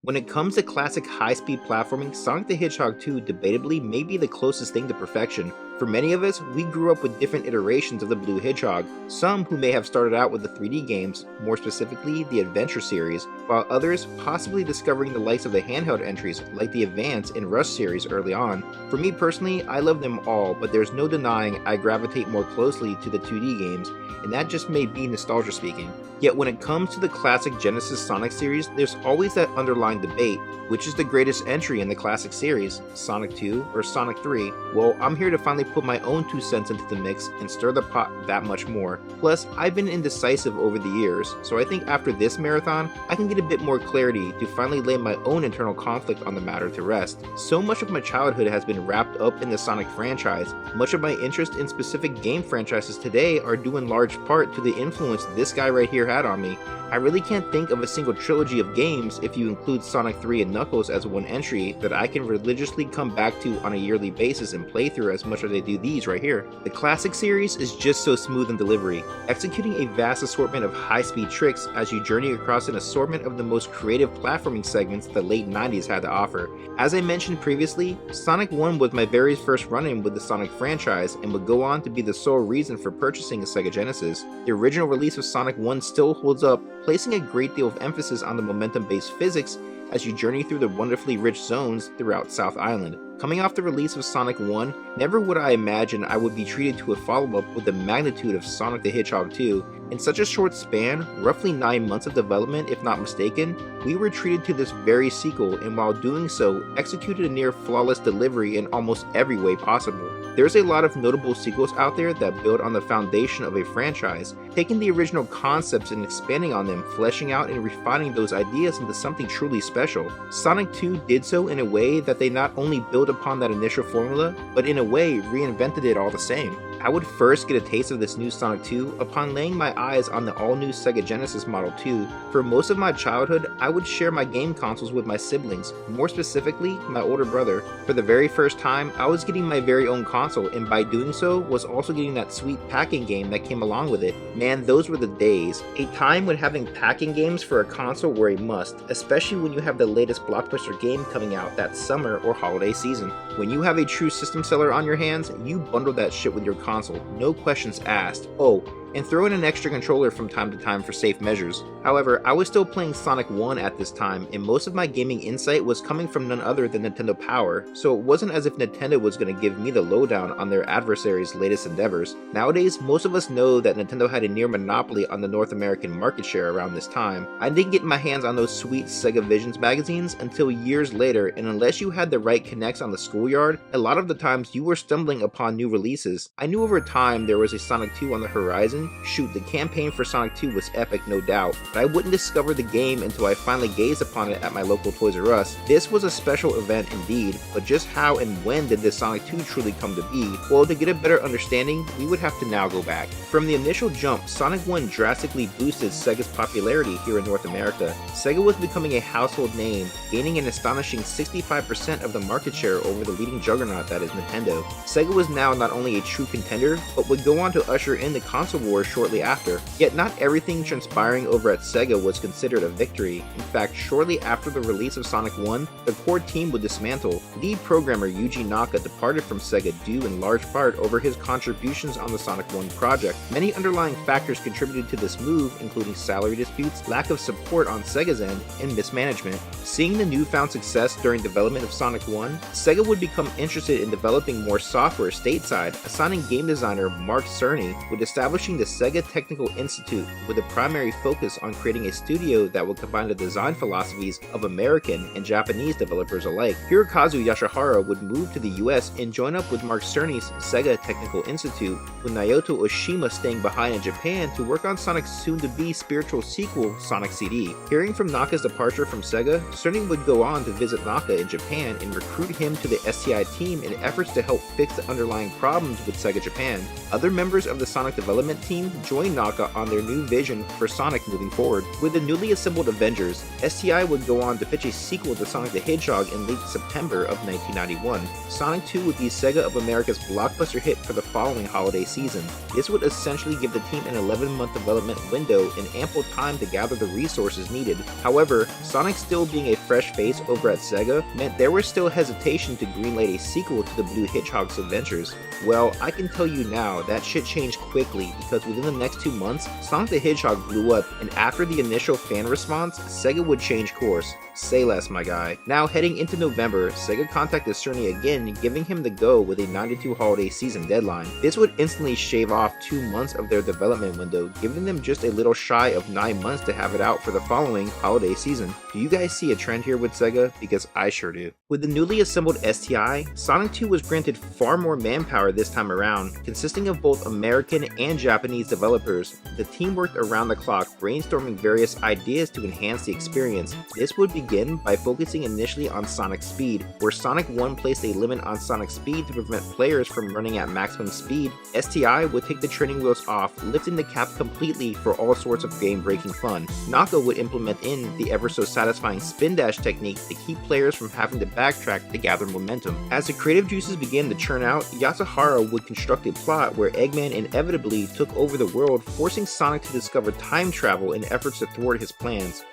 When it comes to classic high-speed platforming, Sonic the Hedgehog 2 debatably may be the closest thing to perfection. For many of us, we grew up with different iterations of the Blue Hedgehog, some who may have started out with the 3D games, more specifically the Adventure series, while others possibly discovering the likes of the handheld entries like the Advance and Rush series early on. For me personally, I love them all, but there's no denying I gravitate more closely to the 2D games, and that just may be nostalgia speaking. Yet when it comes to the classic Genesis Sonic series, there's always that underlying debate: which is the greatest entry in the classic series, Sonic 2 or Sonic 3? Well, I'm here to finally put my own 2 cents into the mix and stir the pot that much more. Plus, I've been indecisive over the years, so I think after this marathon, I can get a bit more clarity to finally lay my own internal conflict on the matter to rest. So much of my childhood has been wrapped up in the Sonic franchise. Much of my interest in specific game franchises today are due in large part to the influence this guy right here had on me. I really can't think of a single trilogy of games, if you include Sonic 3 and Knuckles as one entry, that I can religiously come back to on a yearly basis and play through as much as I do these right here. The classic series is just so smooth in delivery, executing a vast assortment of high-speed tricks as you journey across an assortment of the most creative platforming segments the late 90s had to offer. As I mentioned previously, Sonic 1 was my very first run-in with the Sonic franchise and would go on to be the sole reason for purchasing a Sega Genesis. The original release of Sonic 1 still holds up, placing a great deal of emphasis on the momentum-based physics as you journey through the wonderfully rich zones throughout South Island. Coming off the release of Sonic 1, never would I imagine I would be treated to a follow-up with the magnitude of Sonic the Hedgehog 2. In such a short span, roughly 9 months of development if not mistaken, we were treated to this very sequel, and while doing so, executed a near flawless delivery in almost every way possible. There's a lot of notable sequels out there that build on the foundation of a franchise, taking the original concepts and expanding on them, fleshing out and refining those ideas into something truly special. Sonic 2 did so in a way that they not only built upon that initial formula, but in a way reinvented it all the same. I would first get a taste of this new Sonic 2 upon laying my eyes on the all-new Sega Genesis Model 2. For most of my childhood, I would share my game consoles with my siblings, more specifically, my older brother. For the very first time, I was getting my very own console, and by doing so, was also getting that sweet packing game that came along with it. Man, those were the days. A time when having packing games for a console were a must, especially when you have the latest blockbuster game coming out that summer or holiday season. When you have a true system seller on your hands, you bundle that shit with your console, no questions asked. Oh, and throw in an extra controller from time to time for safe measures. However, I was still playing Sonic 1 at this time, and most of my gaming insight was coming from none other than Nintendo Power, so it wasn't as if Nintendo was going to give me the lowdown on their adversaries' latest endeavors. Nowadays, most of us know that Nintendo had a near monopoly on the North American market share around this time. I didn't get my hands on those sweet Sega Visions magazines until years later, and unless you had the right connects on the schoolyard, a lot of the times you were stumbling upon new releases. I knew over time there was a Sonic 2 on the horizon. Shoot, the campaign for Sonic 2 was epic, no doubt, but I wouldn't discover the game until I finally gazed upon it at my local Toys R Us. This was a special event indeed, but just how and when did this Sonic 2 truly come to be? Well, to get a better understanding, we would have to now go back. From the initial jump, Sonic 1 drastically boosted Sega's popularity here in North America. Sega was becoming a household name, gaining an astonishing 65% of the market share over the leading juggernaut that is Nintendo. Sega was now not only a true contender, but would go on to usher in the console wars shortly after. Yet not everything transpiring over at Sega was considered a victory. In fact, shortly after the release of Sonic 1, the core team would dismantle. Lead programmer Yuji Naka departed from Sega due in large part over his contributions on the Sonic 1 project. Many underlying factors contributed to this move, including salary disputes, lack of support on Sega's end, and mismanagement. Seeing the newfound success during development of Sonic 1, Sega would become interested in developing more software stateside, assigning game designer Mark Cerny with establishing the Sega Technical Institute with a primary focus on creating a studio that would combine the design philosophies of American and Japanese developers alike. Hirokazu Yashihara would move to the US and join up with Mark Cerny's Sega Technical Institute, with Naoto Oshima staying behind in Japan to work on Sonic's soon-to-be spiritual sequel, Sonic CD. Hearing from Naka's departure from Sega, Cerny would go on to visit Naka in Japan and recruit him to the STI team in efforts to help fix the underlying problems with Sega Japan. Other members of the Sonic development team team joined Naka on their new vision for Sonic moving forward. With the newly assembled Avengers, STI would go on to pitch a sequel to Sonic the Hedgehog in late September of 1991. Sonic 2 would be Sega of America's blockbuster hit for the following holiday season. This would essentially give the team an 11-month development window and ample time to gather the resources needed. However, Sonic still being a fresh face over at Sega meant there was still hesitation to greenlight a sequel to the Blue Hedgehog's adventures. Well, I can tell you now that shit changed quickly because within the next 2 months, Sonic the Hedgehog blew up, and after the initial fan response, Sega would change course. Say less, my guy. Now heading into November, Sega contacted Cerny again, giving him the go with a 92 holiday season deadline. This would instantly shave off 2 months of their development window, giving them just a little shy of 9 months to have it out for the following holiday season. Do you guys see a trend here with Sega? Because I sure do. With the newly assembled STI, Sonic 2 was granted far more manpower this time around, consisting of both American and Japanese developers. The team worked around the clock, brainstorming various ideas to enhance the experience. This would begin by focusing initially on Sonic speed, where Sonic 1 placed a limit on Sonic speed to prevent players from running at maximum speed. STI would take the training wheels off, lifting the cap completely for all sorts of game-breaking fun. Naka would implement in the ever so satisfying spin dash technique to keep players from having to backtrack to gather momentum. As the creative juices began to churn out, Yasuhara would construct a plot where Eggman inevitably took over the world, forcing Sonic to discover time travel in efforts to thwart his plans.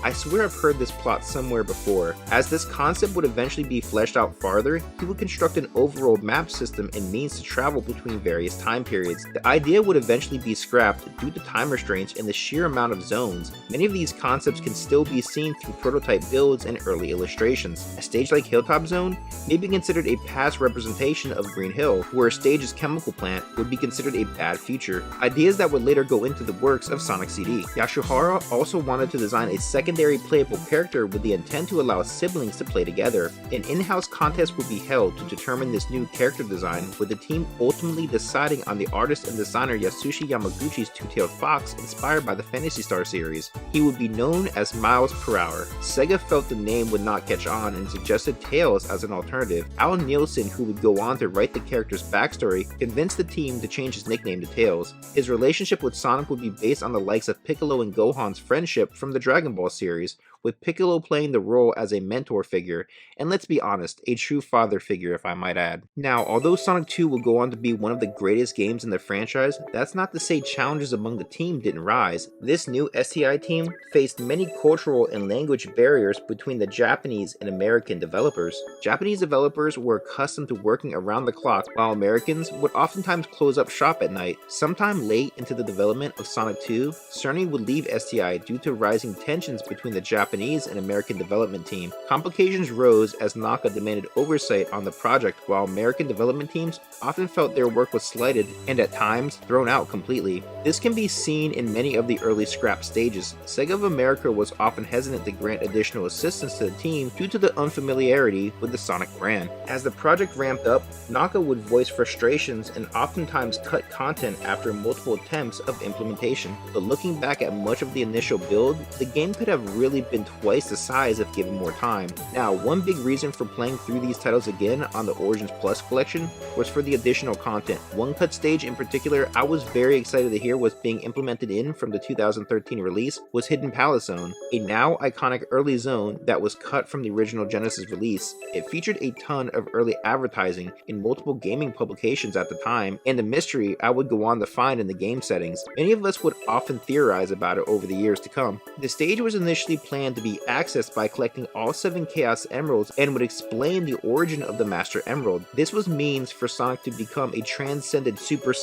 I swear I've heard this plot somewhere before. As this concept would eventually be fleshed out farther, he would construct an overall map system and means to travel between various time periods. The idea would eventually be scrapped due to time restraints and the sheer amount of zones. Many of these concepts can still be seen through prototype builds and early illustrations. A stage like Hilltop Zone may be considered a past representation of Green Hill, where a stage's chemical plant would be considered a bad future. Ideas that would later go into the works of Sonic CD. Yasuhara also wanted to design a secondary playable character with the intent to allow siblings to play together. An in-house contest would be held to determine this new character design, with the team ultimately deciding on the artist and designer Yasushi Yamaguchi's two-tailed fox inspired by the Phantasy Star series. He would be known as Miles Per Hour. Sega felt the name would not catch on and suggested Tails as an alternative. Al Nielsen, who would go on to write the character's backstory, convinced the team to change his nickname to Tails. His relationship with Sonic would be based on the likes of Piccolo and Gohan's friendship from the Dragon Ball series, with Piccolo playing the role as a mentor figure, and let's be honest, a true father figure if I might add. Now, although Sonic 2 will go on to be one of the greatest games in the franchise, that's not to say challenges among the team didn't rise. This new STI team faced many cultural and language barriers between the Japanese and American developers. Japanese developers were accustomed to working around the clock, while Americans would oftentimes close up shop at night. Sometime late into the development of Sonic 2, Cerny would leave STI due to rising tensions between the Japanese and American development team. Complications rose as Naka demanded oversight on the project, while American development teams often felt their work was slighted and at times thrown out completely. This can be seen in many of the early scrap stages. Sega of America was often hesitant to grant additional assistance to the team due to the unfamiliarity with the Sonic brand. As the project ramped up, Naka would voice frustrations and oftentimes cut content after multiple attempts of implementation. But looking back at much of the initial build, the game could have really been twice the size if given more time. Now, one big reason for playing through these titles again on the Origins Plus collection was for the additional content. One cut stage in particular I was very excited to hear was being implemented in from the 2013 release was Hidden Palace Zone, a now iconic early zone that was cut from the original Genesis release. It featured a ton of early advertising in multiple gaming publications at the time, and a mystery I would go on to find in the game settings. Many of us would often theorize about it over the years to come. The stage was initially planned to be accessed by collecting all 7 Chaos Emeralds and would explain the origin of the Master Emerald. This was means for Sonic to become a transcended Super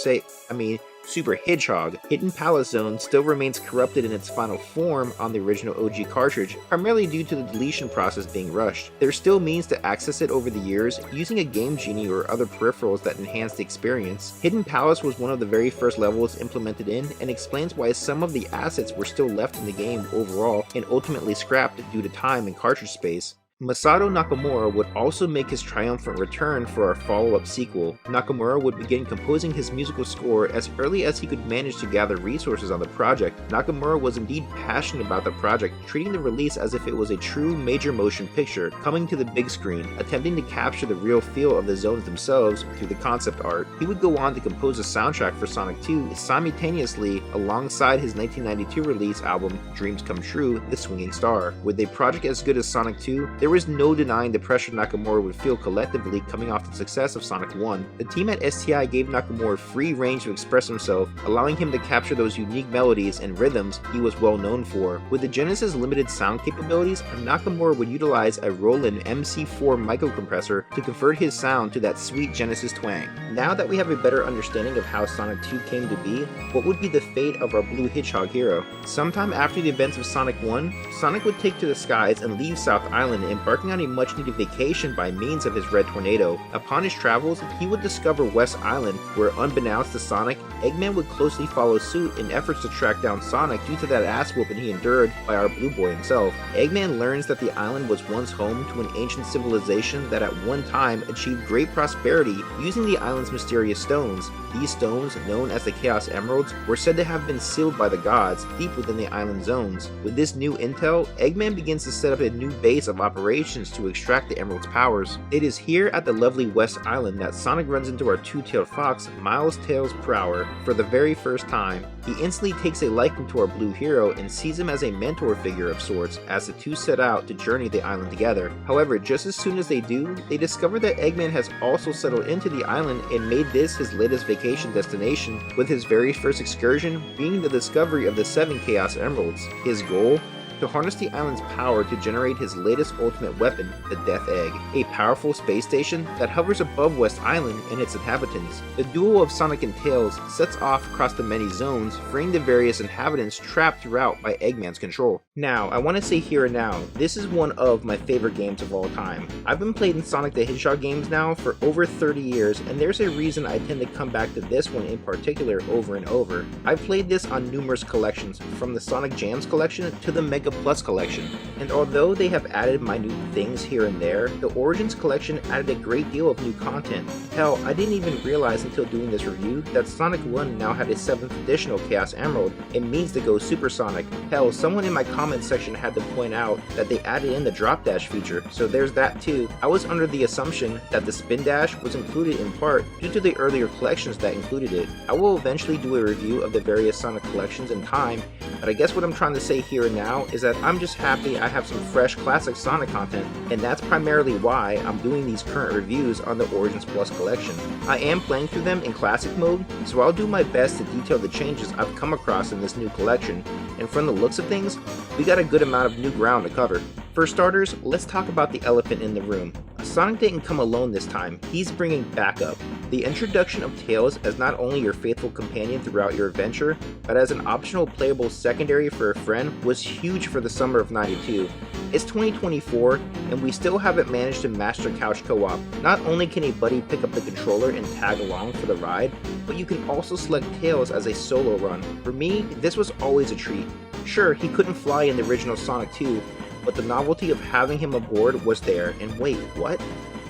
Hedgehog. Hidden Palace Zone still remains corrupted in its final form on the original OG cartridge, primarily due to the deletion process being rushed. There still means to access it over the years using a Game Genie or other peripherals that enhance the experience. Hidden Palace was one of the very first levels implemented in and explains why some of the assets were still left in the game overall and ultimately scrapped due to time and cartridge space. Masato Nakamura would also make his triumphant return for our follow-up sequel. Nakamura would begin composing his musical score as early as he could manage to gather resources on the project. Nakamura was indeed passionate about the project, treating the release as if it was a true major motion picture coming to the big screen, attempting to capture the real feel of the zones themselves through the concept art. He would go on to compose a soundtrack for Sonic 2 simultaneously alongside his 1992 release album Dreams Come True, The Swinging Star. With a project as good as Sonic 2, there was no denying the pressure Nakamura would feel collectively coming off the success of Sonic 1. The team at STI gave Nakamura free range to express himself, allowing him to capture those unique melodies and rhythms he was well known for. With the Genesis' limited sound capabilities, Nakamura would utilize a Roland MC4 microcompressor to convert his sound to that sweet Genesis twang. Now that we have a better understanding of how Sonic 2 came to be, what would be the fate of our Blue Hedgehog hero? Sometime after the events of Sonic 1, Sonic would take to the skies and leave South Island, embarking on a much-needed vacation by means of his Red Tornado. Upon his travels, he would discover West Island, where unbeknownst to Sonic, Eggman would closely follow suit in efforts to track down Sonic due to that ass-whooping he endured by our Blue Boy himself. Eggman learns that the island was once home to an ancient civilization that at one time achieved great prosperity using the island's mysterious stones. These stones, known as the Chaos Emeralds, were said to have been sealed by the gods deep within the island zones. With this new intel, Eggman begins to set up a new base of operations to extract the Emerald's powers. It is here at the lovely West Island that Sonic runs into our two-tailed fox, Miles Tails Prower, for the very first time. He instantly takes a liking to our blue hero and sees him as a mentor figure of sorts as the two set out to journey the island together. However, just as soon as they do, they discover that Eggman has also settled into the island and made this his latest vacation destination, with his very first excursion being the discovery of the 7 Chaos Emeralds. His goal? To harness the island's power to generate his latest ultimate weapon, the Death Egg, a powerful space station that hovers above West Island and its inhabitants. The duo of Sonic and Tails sets off across the many zones, freeing the various inhabitants trapped throughout by Eggman's control. Now, I want to say here and now, this is one of my favorite games of all time. I've been playing Sonic the Hedgehog games now for over 30 years, and there's a reason I tend to come back to this one in particular over and over. I've played this on numerous collections, from the Sonic Jams collection to the Mega Plus collection, and although they have added minute things here and there, the Origins collection added a great deal of new content. Hell, I didn't even realize until doing this review that Sonic 1 now had a 7th additional Chaos Emerald and means to go supersonic. Hell, someone in my comment section had to point out that they added in the drop dash feature, so there's that too. I was under the assumption that the spin dash was included in part due to the earlier collections that included it. I will eventually do a review of the various Sonic collections in time, but I guess what I'm trying to say here and now is that I'm just happy I have some fresh classic Sonic content, and that's primarily why I'm doing these current reviews on the Origins Plus collection. I am playing through them in classic mode, so I'll do my best to detail the changes I've come across in this new collection, and from the looks of things, we got a good amount of new ground to cover. For starters, let's talk about the elephant in the room. Sonic didn't come alone this time, he's bringing backup. The introduction of Tails as not only your faithful companion throughout your adventure, but as an optional playable secondary for a friend was huge for the summer of '92. It's 2024, and we still haven't managed to master couch co-op. Not only can a buddy pick up the controller and tag along for the ride, but you can also select Tails as a solo run. For me, this was always a treat. Sure, he couldn't fly in the original Sonic 2, but the novelty of having him aboard was there, and wait, what?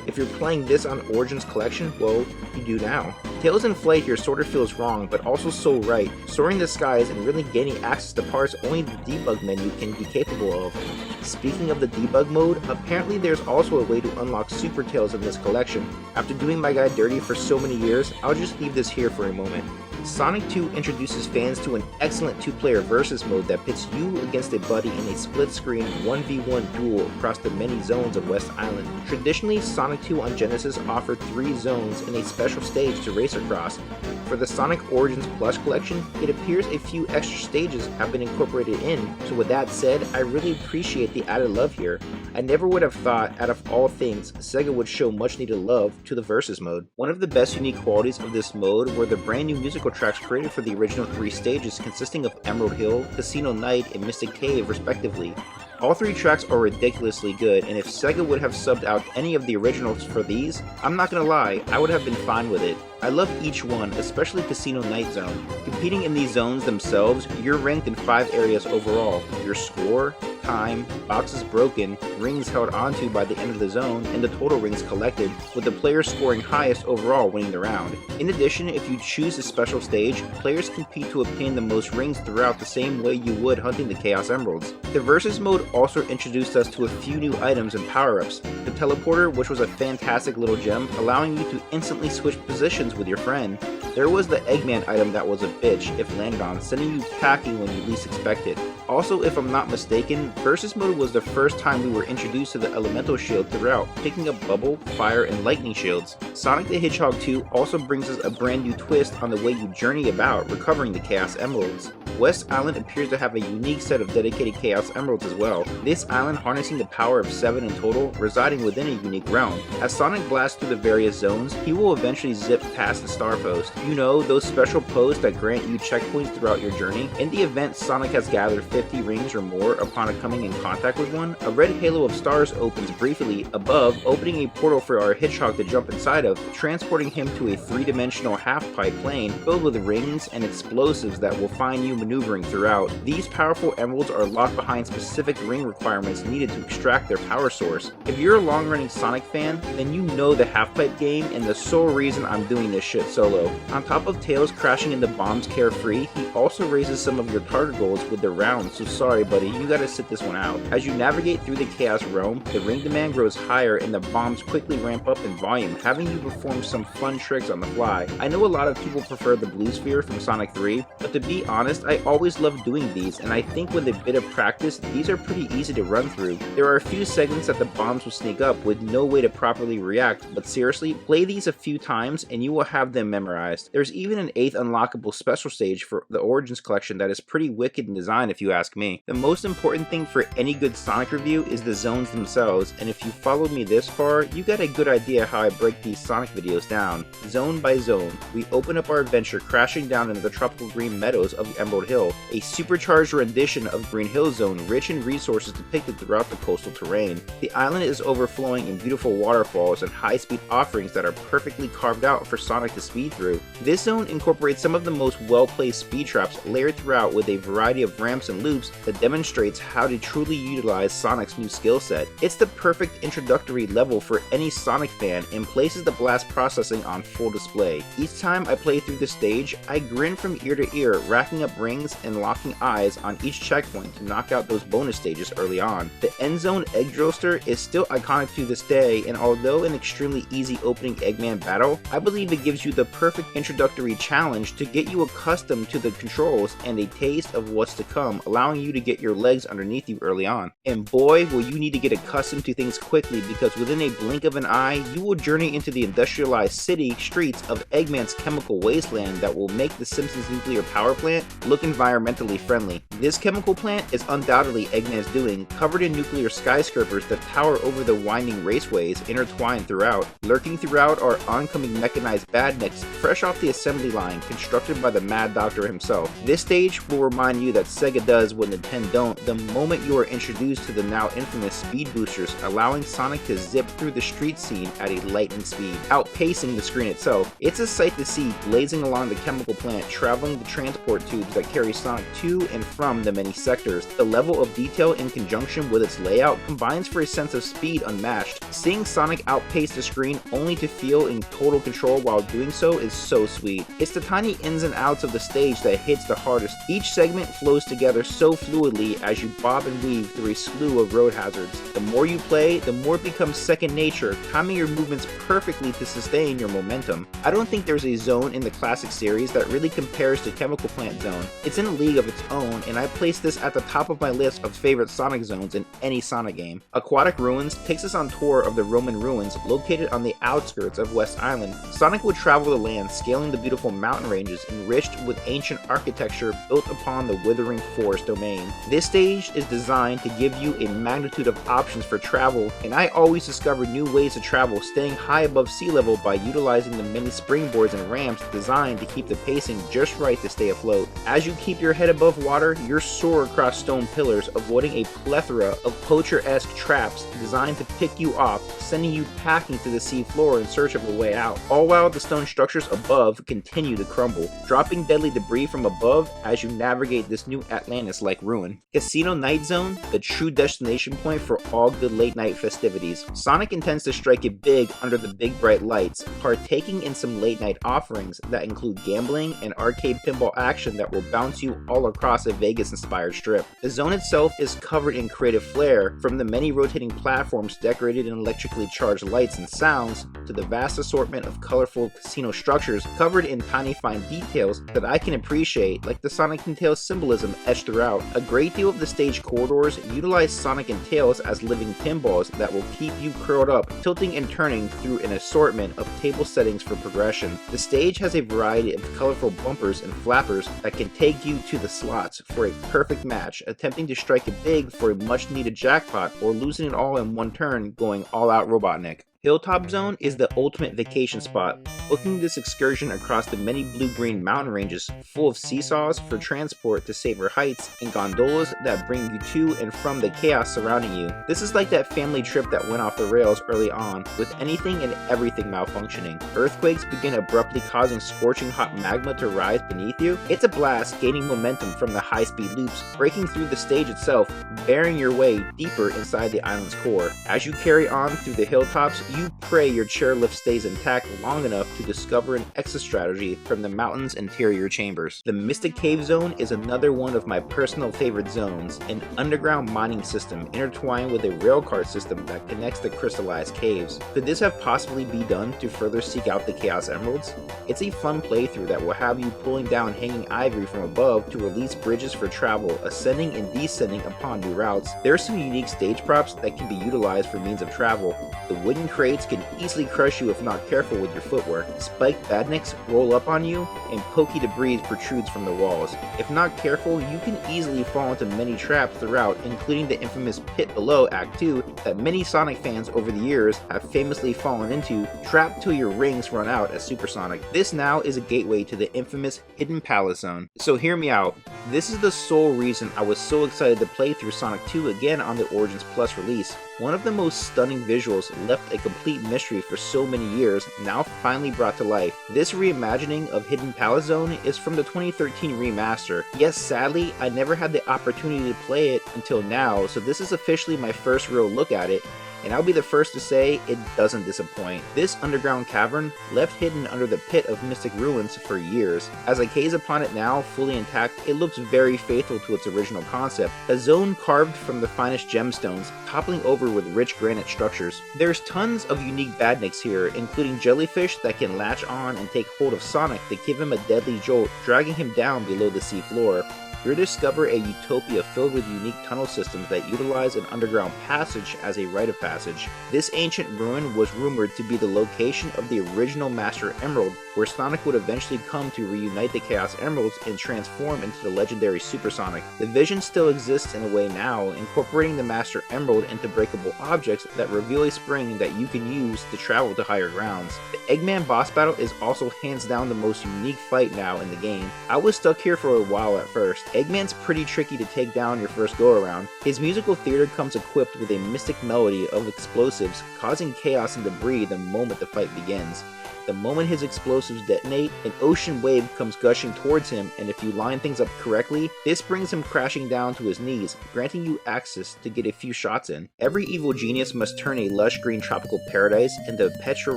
If you're playing this on Origins Collection, well, you do now. Tails in flight here sort of feels wrong, but also so right, soaring the skies and really gaining access to parts only the debug menu can be capable of. Speaking of the debug mode, apparently there's also a way to unlock Super Tails in this collection. After doing my guy dirty for so many years, I'll just leave this here for a moment. Sonic 2 introduces fans to an excellent 2-player versus mode that pits you against a buddy in a split-screen 1v1 duel across the many zones of West Island. Traditionally, Sonic 2 on Genesis offered 3 zones and a special stage to race across. For the Sonic Origins Plus collection, it appears a few extra stages have been incorporated in, so with that said, I really appreciate the added love here. I never would have thought, out of all things, Sega would show much needed love to the versus mode. One of the best unique qualities of this mode were the brand new musical tracks created for the original 3 stages, consisting of Emerald Hill, Casino Night, and Mystic Cave respectively. All 3 tracks are ridiculously good, and if Sega would have subbed out any of the originals for these, I'm not gonna lie, I would have been fine with it. I love each one, especially Casino Night Zone. Competing in these zones themselves, you're ranked in 5 areas overall. Your score, time, boxes broken, rings held onto by the end of the zone, and the total rings collected, with the player scoring highest overall winning the round. In addition, if you choose a special stage, players compete to obtain the most rings throughout the same way you would hunting the Chaos Emeralds. The Versus mode also introduced us to a few new items and power-ups. The Teleporter, which was a fantastic little gem, allowing you to instantly switch positions with your friend. There was the Eggman item that was a bitch if landed on, sending you packing when you least expect it. Also, if I'm not mistaken, Versus mode was the first time we were introduced to the Elemental Shield throughout, picking up Bubble, Fire, and Lightning shields. Sonic the Hedgehog 2 also brings us a brand new twist on the way you journey about recovering the Chaos Emeralds. West Island appears to have a unique set of dedicated Chaos Emeralds as well, this island harnessing the power of 7 in total, residing within a unique realm. As Sonic blasts through the various zones, he will eventually zip past the Star Post. You know, those special posts that grant you checkpoints throughout your journey? In the event Sonic has gathered 50 rings or more upon coming in contact with one, a red halo of stars opens briefly above, opening a portal for our Hedgehog to jump inside of, transporting him to a 3-dimensional half-pipe plane filled with rings and explosives that will find you maneuvering throughout. These powerful emeralds are locked behind specific ring requirements needed to extract their power source. If you're a long-running Sonic fan, then you know the half-pipe game and the sole reason I'm doing this shit solo. On top of Tails crashing into bombs carefree, he also raises some of your target goals with the rounds, so sorry buddy, you gotta sit this one out. As you navigate through the Chaos Realm, the ring demand grows higher and the bombs quickly ramp up in volume, having you perform some fun tricks on the fly. I know a lot of people prefer the Blue Sphere from Sonic 3, but to be honest, I always loved doing these, and I think with a bit of practice, these are pretty easy to run through. There are a few segments that the bombs will sneak up with no way to properly react, but seriously, play these a few times and you will have them memorized. There's even an 8th unlockable special stage for the Origins collection that is pretty wicked in design if you ask me. The most important thing for any good Sonic review is the zones themselves, and if you followed me this far, you got a good idea how I break these Sonic videos down. Zone by zone, we open up our adventure crashing down into the tropical green meadows of Emerald Hill, a supercharged rendition of Green Hill Zone rich in resources depicted throughout the coastal terrain. The island is overflowing in beautiful waterfalls and high-speed offerings that are perfectly carved out for Sonic to speed through. This zone incorporates some of the most well-placed speed traps layered throughout with a variety of ramps and loops that demonstrates how to truly utilize Sonic's new skill set. It's the perfect introductory level for any Sonic fan and places the blast processing on full display. Each time I play through the stage, I grin from ear to ear, racking up rings and locking eyes on each checkpoint to knock out those bonus stages early on. The end zone egg drillster is still iconic to this day, and although an extremely easy opening Eggman battle, I believe it gives you the perfect introductory challenge to get you accustomed to the controls and a taste of what's to come, allowing you to get your legs underneath you early on. And boy, will you need to get accustomed to things quickly, because within a blink of an eye, you will journey into the industrialized city streets of Eggman's chemical wasteland that will make the Simpsons nuclear power plant look environmentally friendly. This chemical plant is undoubtedly Eggman's doing, covered in nuclear skyscrapers that tower over the winding raceways intertwined throughout. Lurking throughout are oncoming mechanized badniks fresh off the assembly line, constructed by the Mad Doctor himself. This stage will remind you that Sega does what Nintendo don't the moment you are introduced to the now infamous speed boosters, allowing Sonic to zip through the street scene at a lightning speed, outpacing the screen itself. It's a sight to see blazing along the chemical plant, traveling the transport tubes that carry Sonic to and from the many sectors. The level of detail in conjunction with its layout combines for a sense of speed unmatched. Seeing Sonic outpace the screen only to feel in total control while doing so is so sweet. It's the tiny ins and outs of the stage that hits the hardest. Each segment flows together so fluidly as you bob and weave through a slew of road hazards. The more you play, the more it becomes second nature, timing your movements perfectly to sustain your momentum. I don't think there's a zone in the classic series that really compares to Chemical Plant Zone. It's in a league of its own, and I place this at the top of my list of favorite Sonic zones in any Sonic game. Aquatic Ruins takes us on tour of the Roman ruins located on the outskirts of West Island. Sonic would travel the land, scaling the beautiful mountain ranges enriched with ancient architecture built upon the withering forest domain. This stage is designed to give you a magnitude of options for travel, and I always discover new ways to travel, staying high above sea level by utilizing the many springboards and ramps designed to keep the pacing just right to stay afloat. As you keep your head above water, you're soar across stone pillars, avoiding a plethora of poacher-esque traps designed to pick you off, sending you packing to the sea floor in search of a way out, all while the stone structures above continue to crumble, dropping deadly debris from above as you navigate this new Atlantis Atlantis like Ruin. Casino Night Zone, the true destination point for all good late night festivities. Sonic intends to strike it big under the big bright lights, partaking in some late night offerings that include gambling and arcade pinball action that will bounce you all across a Vegas-inspired strip. The zone itself is covered in creative flair, from the many rotating platforms decorated in electrically charged lights and sounds, to the vast assortment of colorful casino structures covered in tiny fine details that I can appreciate, like the Sonic and Tails symbolism etched throughout. A great deal of the stage corridors utilize Sonic and Tails as living pinballs that will keep you curled up, tilting and turning through an assortment of table settings for progression. The stage has a variety of colorful bumpers and flappers that can take you to the slots for a perfect match, attempting to strike it big for a much needed jackpot, or losing it all in one turn, going all out Robotnik. Hilltop Zone is the ultimate vacation spot, booking this excursion across the many blue-green mountain ranges full of seesaws for transport to safer heights and gondolas that bring you to and from the chaos surrounding you. This is like that family trip that went off the rails early on, with anything and everything malfunctioning. Earthquakes begin abruptly causing scorching hot magma to rise beneath you. It's a blast, gaining momentum from the high-speed loops, breaking through the stage itself, bearing your way deeper inside the island's core. As you carry on through the hilltops, you pray your chairlift stays intact long enough to discover an exit strategy from the mountain's interior chambers. The Mystic Cave Zone is another one of my personal favorite zones, an underground mining system intertwined with a railcar system that connects the crystallized caves. Could this have possibly be done to further seek out the Chaos Emeralds? It's a fun playthrough that will have you pulling down hanging ivory from above to release bridges for travel, ascending and descending upon new routes. There are some unique stage props that can be utilized for means of travel. The wooden crates can easily crush you if not careful with your footwork. Spiked badniks roll up on you, and pokey debris protrudes from the walls. If not careful, you can easily fall into many traps throughout, including the infamous pit below Act 2 that many Sonic fans over the years have famously fallen into, trapped till your rings run out as Supersonic. This now is a gateway to the infamous Hidden Palace Zone. So hear me out. This is the sole reason I was so excited to play through Sonic 2 again on the Origins Plus release. One of the most stunning visuals left a complete mystery for so many years, now finally brought to life. This reimagining of Hidden Palace Zone is from the 2013 remaster. Yes, sadly, I never had the opportunity to play it until now, so this is officially my first real look at it, and I'll be the first to say it doesn't disappoint. This underground cavern, left hidden under the pit of Mystic Ruins for years. As I gaze upon it now, fully intact, it looks very faithful to its original concept, a zone carved from the finest gemstones, toppling over with rich granite structures. There's tons of unique badniks here, including jellyfish that can latch on and take hold of Sonic to give him a deadly jolt, dragging him down below the sea floor. You'll discover a utopia filled with unique tunnel systems that utilize an underground passage as a rite of passage. This ancient ruin was rumored to be the location of the original Master Emerald, where Sonic would eventually come to reunite the Chaos Emeralds and transform into the legendary Super Sonic. The vision still exists in a way now, incorporating the Master Emerald into breakable objects that reveal a spring that you can use to travel to higher grounds. The Eggman boss battle is also hands down the most unique fight now in the game. I was stuck here for a while at first. Eggman's pretty tricky to take down your first go around. His musical theater comes equipped with a mystic melody of explosives, causing chaos and debris the moment the fight begins. The moment his explosives detonate, an ocean wave comes gushing towards him, and if you line things up correctly, this brings him crashing down to his knees, granting you access to get a few shots in. Every evil genius must turn a lush green tropical paradise into a petrol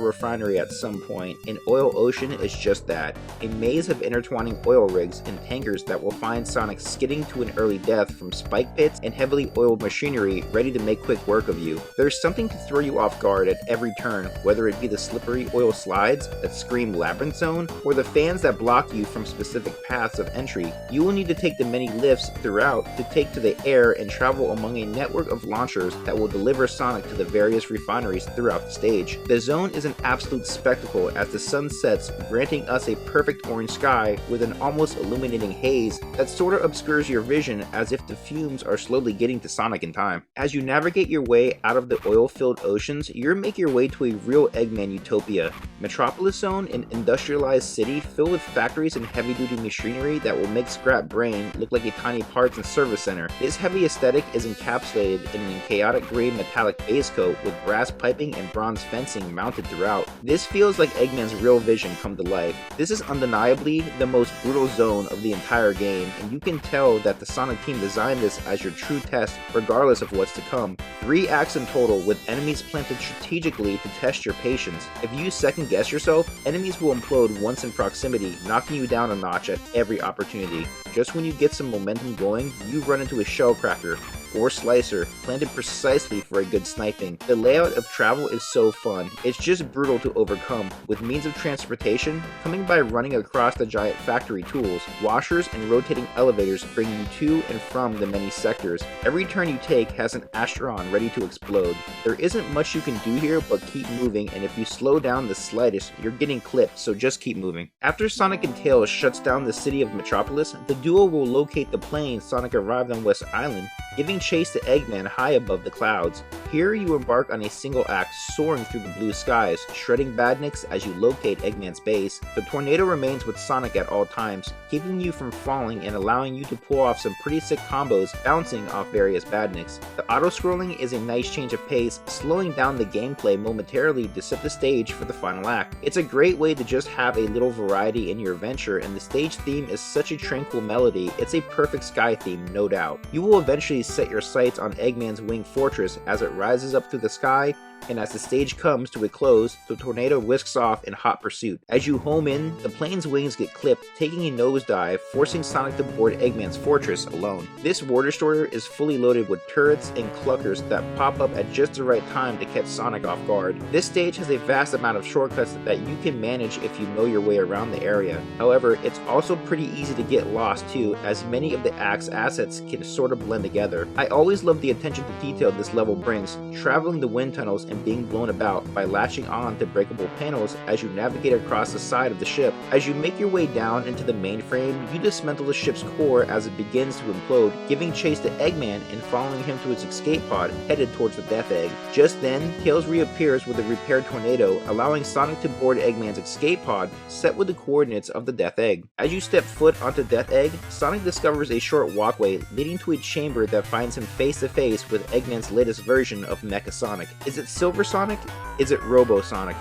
refinery at some point, and Oil Ocean is just that. A maze of intertwining oil rigs and tankers that will find Sonic skidding to an early death from spike pits and heavily oiled machinery ready to make quick work of you. There's something to throw you off guard at every turn, whether it be the slippery oil slides that scream Labyrinth Zone, or the fans that block you from specific paths of entry. You will need to take the many lifts throughout to take to the air and travel among a network of launchers that will deliver Sonic to the various refineries throughout the stage. The zone is an absolute spectacle as the sun sets, granting us a perfect orange sky with an almost illuminating haze that sort of obscures your vision as if the fumes are slowly getting to Sonic in time. As you navigate your way out of the oil-filled oceans, you'll make your way to a real Eggman utopia. Metropolis Zone, an industrialized city filled with factories and heavy-duty machinery that will make Scrap Brain look like a tiny parts and service center. This heavy aesthetic is encapsulated in a chaotic gray metallic base coat with brass piping and bronze fencing mounted throughout. This feels like Eggman's real vision come to life. This is undeniably the most brutal zone of the entire game, and you can tell that the Sonic team designed this as your true test regardless of what's to come. 3 acts in total with enemies planted strategically to test your patience. If you second guess yourself, enemies will implode once in proximity, knocking you down a notch at every opportunity. Just when you get some momentum going, you run into a shell cracker or slicer, planted precisely for a good sniping. The layout of travel is so fun, it's just brutal to overcome, with means of transportation coming by running across the giant factory tools. Washers and rotating elevators bring you to and from the many sectors. Every turn you take has an Astron ready to explode. There isn't much you can do here but keep moving, and if you slow down the slightest, you're getting clipped, so just keep moving. After Sonic and Tails shuts down the city of Metropolis, the duo will locate the plane Sonic arrived on West Island, giving chase to Eggman high above the clouds. Here you embark on a single act soaring through the blue skies, shredding badniks as you locate Eggman's base. The tornado remains with Sonic at all times, keeping you from falling and allowing you to pull off some pretty sick combos bouncing off various badniks. The auto-scrolling is a nice change of pace, slowing down the gameplay momentarily to set the stage for the final act. It's a great way to just have a little variety in your adventure, and the stage theme is such a tranquil melody, it's a perfect sky theme, no doubt. You will eventually set your sights on Eggman's winged fortress as it rises up through the sky, and as the stage comes to a close, the tornado whisks off in hot pursuit. As you home in, the plane's wings get clipped, taking a nosedive, forcing Sonic to board Eggman's fortress alone. This war destroyer is fully loaded with turrets and cluckers that pop up at just the right time to catch Sonic off guard. This stage has a vast amount of shortcuts that you can manage if you know your way around the area. However, it's also pretty easy to get lost too, as many of the act's assets can sort of blend together. I always love the attention to detail this level brings, traveling the wind tunnels and being blown about by latching on to breakable panels as you navigate across the side of the ship. As you make your way down into the mainframe, you dismantle the ship's core as it begins to implode, giving chase to Eggman and following him to his escape pod headed towards the Death Egg. Just then, Tails reappears with a repaired tornado, allowing Sonic to board Eggman's escape pod set with the coordinates of the Death Egg. As you step foot onto Death Egg, Sonic discovers a short walkway leading to a chamber that finds him face to face with Eggman's latest version of Mecha Sonic. Is it Silver Sonic? Is it Robo Sonic?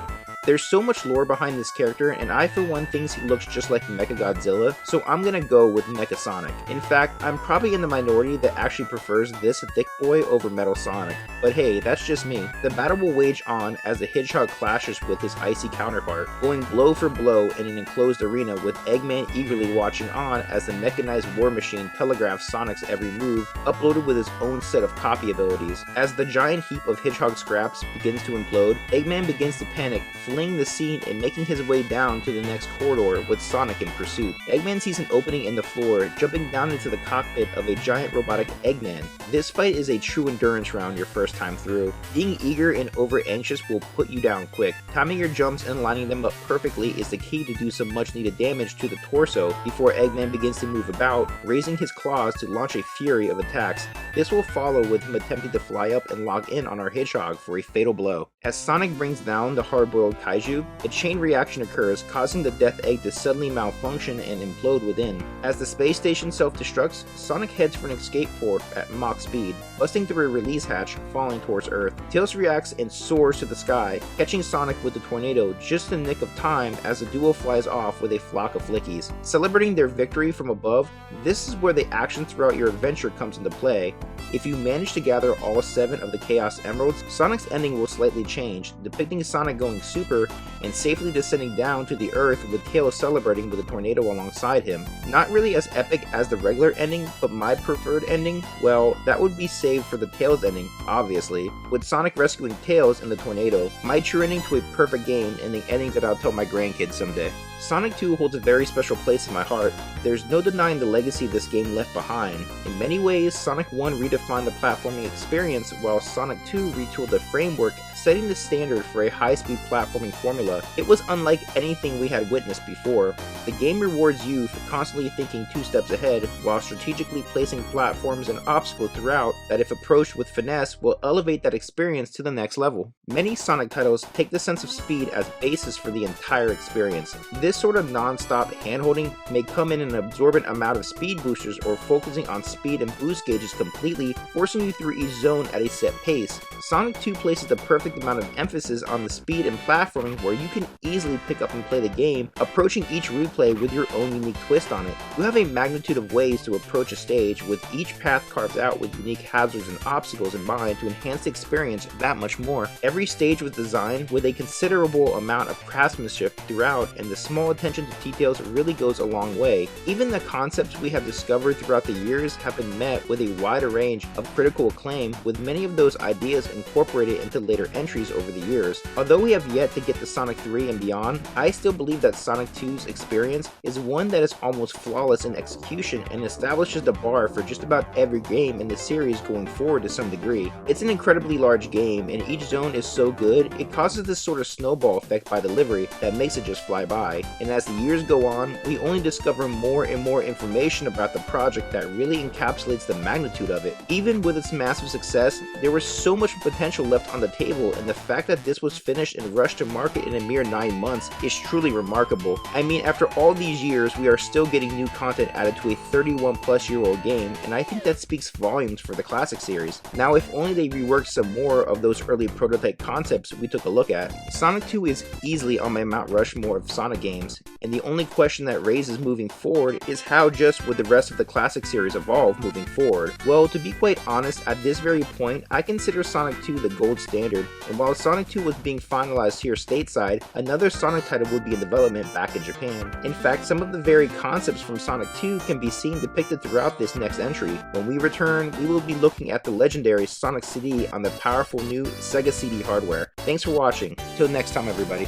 There's so much lore behind this character, and I for one thinks he looks just like Mechagodzilla, so I'm gonna go with Mecha Sonic. In fact, I'm probably in the minority that actually prefers this thick boy over Metal Sonic, but hey, that's just me. The battle will wage on as the Hedgehog clashes with his icy counterpart, going blow for blow in an enclosed arena with Eggman eagerly watching on as the mechanized war machine telegraphs Sonic's every move, uploaded with his own set of copy abilities. As the giant heap of Hedgehog scraps begins to implode, Eggman begins to panic, fleeing the scene and making his way down to the next corridor with Sonic in pursuit. Eggman sees an opening in the floor, jumping down into the cockpit of a giant robotic Eggman. This fight is a true endurance round your first time through. Being eager and over anxious will put you down quick. Timing your jumps and lining them up perfectly is the key to do some much needed damage to the torso before Eggman begins to move about, raising his claws to launch a fury of attacks. This will follow with him attempting to fly up and lock in on our Hedgehog for a fatal blow. As Sonic brings down the hard-boiled kaiju, a chain reaction occurs, causing the Death Egg to suddenly malfunction and implode within. As the space station self-destructs, Sonic heads for an escape port at Mach speed, busting through a release hatch, falling towards Earth. Tails reacts and soars to the sky, catching Sonic with the tornado just in the nick of time as the duo flies off with a flock of flickies. Celebrating their victory from above, this is where the action throughout your adventure comes into play. If you manage to gather all 7 of the Chaos Emeralds, Sonic's ending will slightly change, depicting Sonic going super and safely descending down to the earth with Tails celebrating with a tornado alongside him. Not really as epic as the regular ending, but my preferred ending, well, that would be saved for the Tails ending, obviously, with Sonic rescuing Tails in the tornado, my true ending to a perfect game and the ending that I'll tell my grandkids someday. Sonic 2 holds a very special place in my heart. There's no denying the legacy this game left behind. In many ways, Sonic 1 redefined the platforming experience, while Sonic 2 retooled the framework, setting the standard for a high-speed platforming formula. It was unlike anything we had witnessed before. The game rewards you for constantly thinking 2 steps ahead, while strategically placing platforms and obstacles throughout that, if approached with finesse, will elevate that experience to the next level. Many Sonic titles take the sense of speed as basis for the entire experience. This sort of non-stop hand-holding may come in an absorbent amount of speed boosters or focusing on speed and boost gauges completely, forcing you through each zone at a set pace. Sonic 2 places the perfect amount of emphasis on the speed and platforming where you can easily pick up and play the game, approaching each route gameplay with your own unique twist on it. You have a magnitude of ways to approach a stage, with each path carved out with unique hazards and obstacles in mind to enhance the experience that much more. Every stage was designed with a considerable amount of craftsmanship throughout, and the small attention to details really goes a long way. Even the concepts we have discovered throughout the years have been met with a wider range of critical acclaim, with many of those ideas incorporated into later entries over the years. Although we have yet to get to Sonic 3 and beyond, I still believe that Sonic 2's experience is one that is almost flawless in execution and establishes the bar for just about every game in the series going forward to some degree. It's an incredibly large game, and each zone is so good, it causes this sort of snowball effect by delivery that makes it just fly by. And as the years go on, we only discover more and more information about the project that really encapsulates the magnitude of it. Even with its massive success, there was so much potential left on the table, and the fact that this was finished and rushed to market in a mere 9 months is truly remarkable. I mean, after all these years, we are still getting new content added to a 31-plus-year-old game, and I think that speaks volumes for the classic series. Now, if only they reworked some more of those early prototype concepts we took a look at. Sonic 2 is easily on my Mount Rushmore of Sonic games, and the only question that raises moving forward is how just would the rest of the classic series evolve moving forward. Well, to be quite honest, at this very point, I consider Sonic 2 the gold standard, and while Sonic 2 was being finalized here stateside, another Sonic title would be in development back in Japan. In fact, some of the very concepts from Sonic 2 can be seen depicted throughout this next entry. When we return, we will be looking at the legendary Sonic CD on the powerful new Sega CD hardware. Thanks for watching. Till next time, everybody.